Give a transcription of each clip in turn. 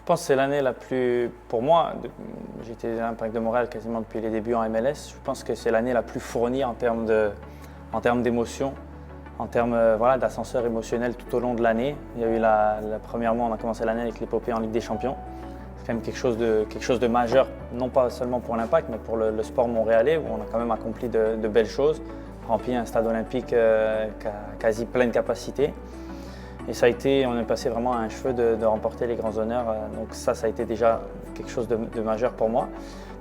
pense que c'est l'année la plus, pour moi, j'étais à l'Impact de Montréal quasiment depuis les débuts en MLS, je pense que c'est l'année la plus fournie en termes d'émotions, en termes voilà, d'ascenseur émotionnel tout au long de l'année. Il y a eu premièrement, on a commencé l'année avec l'épopée en Ligue des Champions. C'est quand même quelque chose de majeur, non pas seulement pour l'Impact, mais pour le sport montréalais, où on a quand même accompli de belles choses, rempli un stade olympique quasi pleine capacité. Et ça a été, on est passé vraiment à un cheveu de remporter les grands honneurs. Donc ça a été déjà quelque chose de majeur pour moi.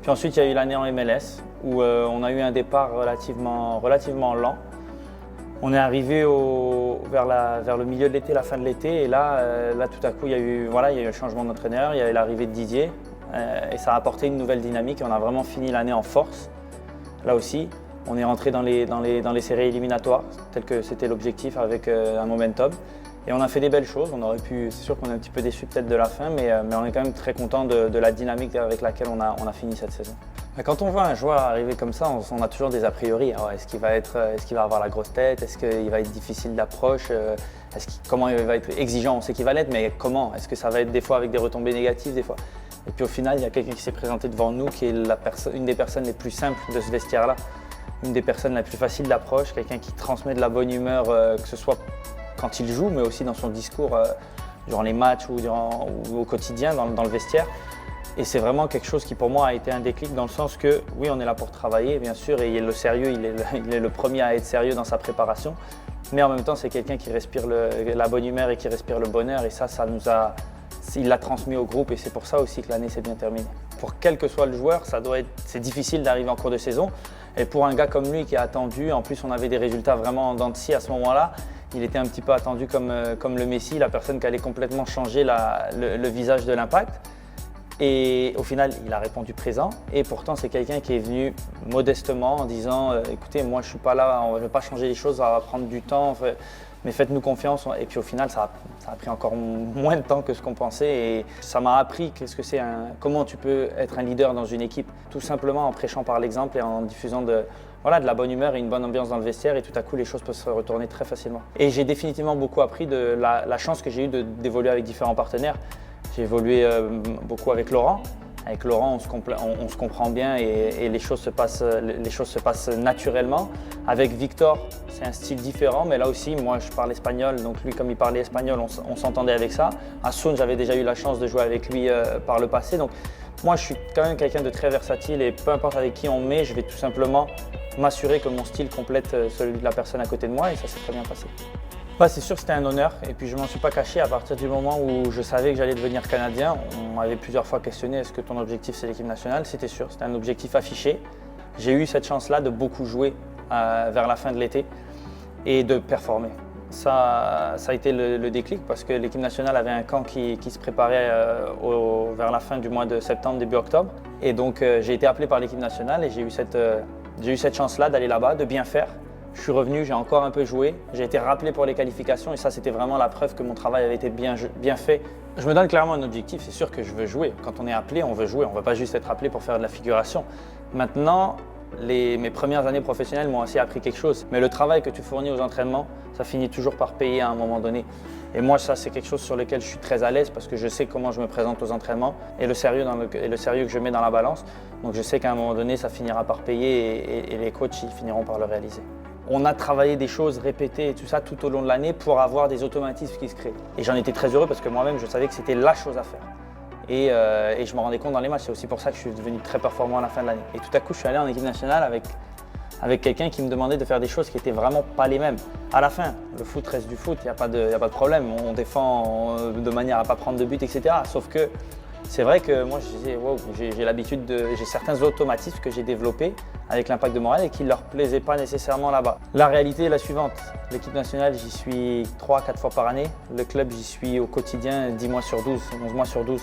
Puis ensuite, il y a eu l'année en MLS où on a eu un départ relativement lent. On est arrivé vers le milieu de l'été, la fin de l'été. Et là, tout à coup, il y a eu un changement d'entraîneur, il y a eu l'arrivée de Didier. Et ça a apporté une nouvelle dynamique. Et on a vraiment fini l'année en force. Là aussi, on est rentré dans les séries éliminatoires, tel que c'était l'objectif avec un momentum. Et on a fait des belles choses, c'est sûr qu'on est un petit peu déçu peut-être de la fin, mais on est quand même très content de la dynamique avec laquelle on a fini cette saison. Quand on voit un joueur arriver comme ça, on a toujours des a priori. Alors, est-ce qu'il va avoir la grosse tête? Est-ce qu'il va être difficile d'approche? Comment il va être exigeant? On sait qu'il va l'être, mais comment? Est-ce que ça va être des fois avec des retombées négatives des fois? Et puis au final, il y a quelqu'un qui s'est présenté devant nous qui est une des personnes les plus simples de ce vestiaire-là, une des personnes les plus faciles d'approche, quelqu'un qui transmet de la bonne humeur, que ce soit quand il joue, mais aussi dans son discours durant les matchs ou au quotidien dans le vestiaire. Et c'est vraiment quelque chose qui pour moi a été un déclic dans le sens que oui, on est là pour travailler bien sûr et le sérieux, il est le premier à être sérieux dans sa préparation, mais en même temps c'est quelqu'un qui respire la bonne humeur et qui respire le bonheur et il l'a transmis au groupe et c'est pour ça aussi que l'année s'est bien terminée. Pour quel que soit le joueur, c'est difficile d'arriver en cours de saison et pour un gars comme lui qui a attendu, en plus on avait des résultats vraiment en dents de scie à ce moment-là, il était un petit peu attendu comme le Messi, la personne qui allait complètement changer le visage de l'Impact. Et au final, il a répondu présent. Et pourtant, c'est quelqu'un qui est venu modestement en disant écoutez, moi je ne suis pas là, on ne va pas changer les choses, ça va prendre du temps, mais faites-nous confiance. Et puis au final, ça a pris encore moins de temps que ce qu'on pensait. Et ça m'a appris comment tu peux être un leader dans une équipe, tout simplement en prêchant par l'exemple et en diffusant de la bonne humeur et une bonne ambiance dans le vestiaire et tout à coup les choses peuvent se retourner très facilement. Et j'ai définitivement beaucoup appris de la chance que j'ai eue d'évoluer avec différents partenaires. J'ai évolué beaucoup avec Laurent. Avec Laurent, on se comprend bien et les choses se passent naturellement. Avec Victor, c'est un style différent, mais là aussi, moi je parle espagnol, donc lui comme il parlait espagnol, on s'entendait avec ça. Asun, j'avais déjà eu la chance de jouer avec lui par le passé. Donc moi je suis quand même quelqu'un de très versatile et peu importe avec qui on me met, je vais tout simplement m'assurer que mon style complète celui de la personne à côté de moi et ça s'est très bien passé. C'est sûr que c'était un honneur et puis je ne m'en suis pas caché à partir du moment où je savais que j'allais devenir Canadien. On m'avait plusieurs fois questionné est-ce que ton objectif c'est l'équipe nationale? C'était sûr, c'était un objectif affiché. J'ai eu cette chance-là de beaucoup jouer vers la fin de l'été et de performer. Ça a été le déclic parce que l'équipe nationale avait un camp qui se préparait vers la fin du mois de septembre, début octobre. Et donc j'ai été appelé par l'équipe nationale et j'ai eu cette chance-là d'aller là-bas, de bien faire. Je suis revenu, j'ai encore un peu joué, j'ai été rappelé pour les qualifications et ça c'était vraiment la preuve que mon travail avait été bien fait. Je me donne clairement un objectif, c'est sûr que je veux jouer. Quand on est appelé, on veut jouer, on ne va pas juste être appelé pour faire de la figuration. Maintenant, mes premières années professionnelles m'ont aussi appris quelque chose, mais le travail que tu fournis aux entraînements, ça finit toujours par payer à un moment donné. Et moi, ça c'est quelque chose sur lequel je suis très à l'aise parce que je sais comment je me présente aux entraînements et le sérieux que je mets dans la balance. Donc je sais qu'à un moment donné, ça finira par payer et les coachs ils finiront par le réaliser. On a travaillé des choses répétées et tout ça tout au long de l'année pour avoir des automatismes qui se créent. Et j'en étais très heureux parce que moi-même, je savais que c'était la chose à faire. Et je me rendais compte dans les matchs. C'est aussi pour ça que je suis devenu très performant à la fin de l'année. Et tout à coup, je suis allé en équipe nationale avec quelqu'un qui me demandait de faire des choses qui n'étaient vraiment pas les mêmes. À la fin, le foot reste du foot, il n'y a pas de problème. On défend de manière à ne pas prendre de but, etc. Sauf que c'est vrai que moi, je disais, wow, j'ai certains automatismes que j'ai développés avec l'Impact de Montréal et qui ne leur plaisaient pas nécessairement là-bas. La réalité est la suivante. L'équipe nationale, j'y suis 3-4 fois par année. Le club, j'y suis au quotidien 10 mois sur 12, 11 mois sur 12.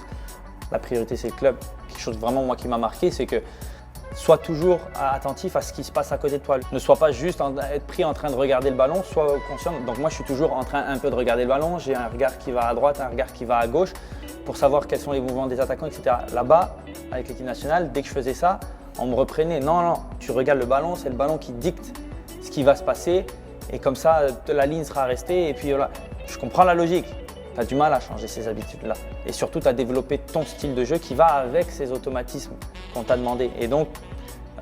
La priorité, c'est le club. Quelque chose vraiment, moi, qui m'a marqué, c'est que sois toujours attentif à ce qui se passe à côté de toi. Ne sois pas juste être pris en train de regarder le ballon, sois conscient. Donc moi, je suis toujours en train un peu de regarder le ballon. J'ai un regard qui va à droite, un regard qui va à gauche pour savoir quels sont les mouvements des attaquants, etc. Là-bas, avec l'équipe nationale, dès que je faisais ça, on me reprenait. Non, tu regardes le ballon, c'est le ballon qui dicte ce qui va se passer. Et comme ça, la ligne sera restée. Et puis voilà, je comprends la logique. tu as du mal à changer ces habitudes-là. Et surtout, tu as développé ton style de jeu qui va avec ces automatismes qu'on t'a demandé. Et donc,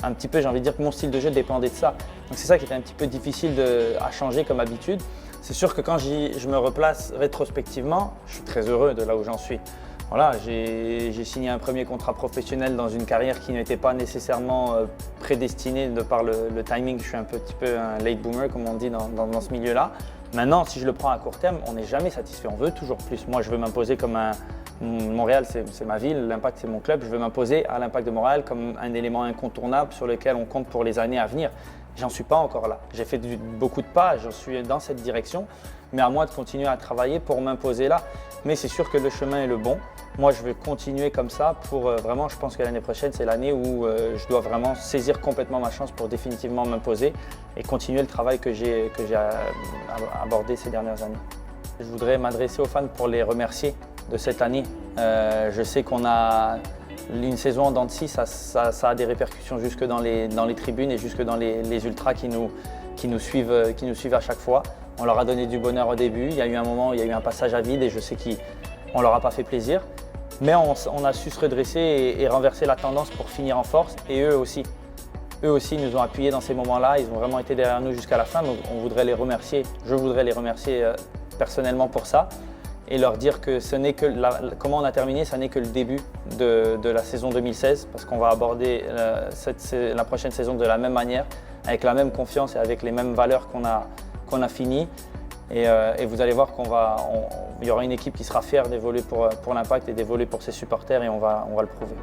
un petit peu, j'ai envie de dire que mon style de jeu dépendait de ça. Donc c'est ça qui était un petit peu difficile à changer comme habitude. C'est sûr que quand je me replace rétrospectivement, je suis très heureux de là où j'en suis. Voilà, j'ai signé un premier contrat professionnel dans une carrière qui n'était pas nécessairement prédestinée de par le timing. Je suis un petit peu un late boomer, comme on dit dans ce milieu-là. Maintenant, si je le prends à court terme, on n'est jamais satisfait, on veut toujours plus. Moi, je veux m'imposer comme Montréal, c'est ma ville, l'Impact, c'est mon club. Je veux m'imposer à l'Impact de Montréal comme un élément incontournable sur lequel on compte pour les années à venir. J'en suis pas encore là. J'ai fait beaucoup de pas, je suis dans cette direction, mais à moi de continuer à travailler pour m'imposer là. Mais c'est sûr que le chemin est le bon. Moi, je vais continuer comme ça pour vraiment, je pense que l'année prochaine, c'est l'année où je dois vraiment saisir complètement ma chance pour définitivement m'imposer et continuer le travail que j'ai abordé ces dernières années. Je voudrais m'adresser aux fans pour les remercier de cette année. Je sais qu'on a une saison en dents de scie, ça a des répercussions jusque dans les tribunes et jusque dans les ultras qui nous suivent à chaque fois. On leur a donné du bonheur au début, il y a eu un moment, il y a eu un passage à vide et je sais qu'on ne leur a pas fait plaisir. Mais on a su se redresser et renverser la tendance pour finir en force et eux aussi. Eux aussi nous ont appuyés dans ces moments-là, ils ont vraiment été derrière nous jusqu'à la fin, donc on voudrait les remercier. Je voudrais les remercier personnellement pour ça et leur dire que ce n'est que comment on a terminé, ça n'est que le début de la saison 2016 parce qu'on va aborder la prochaine saison de la même manière, avec la même confiance et avec les mêmes valeurs qu'on a fini. Et vous allez voir qu'il y aura une équipe qui sera fière d'évoluer pour l'Impact et d'évoluer pour ses supporters et on va le prouver.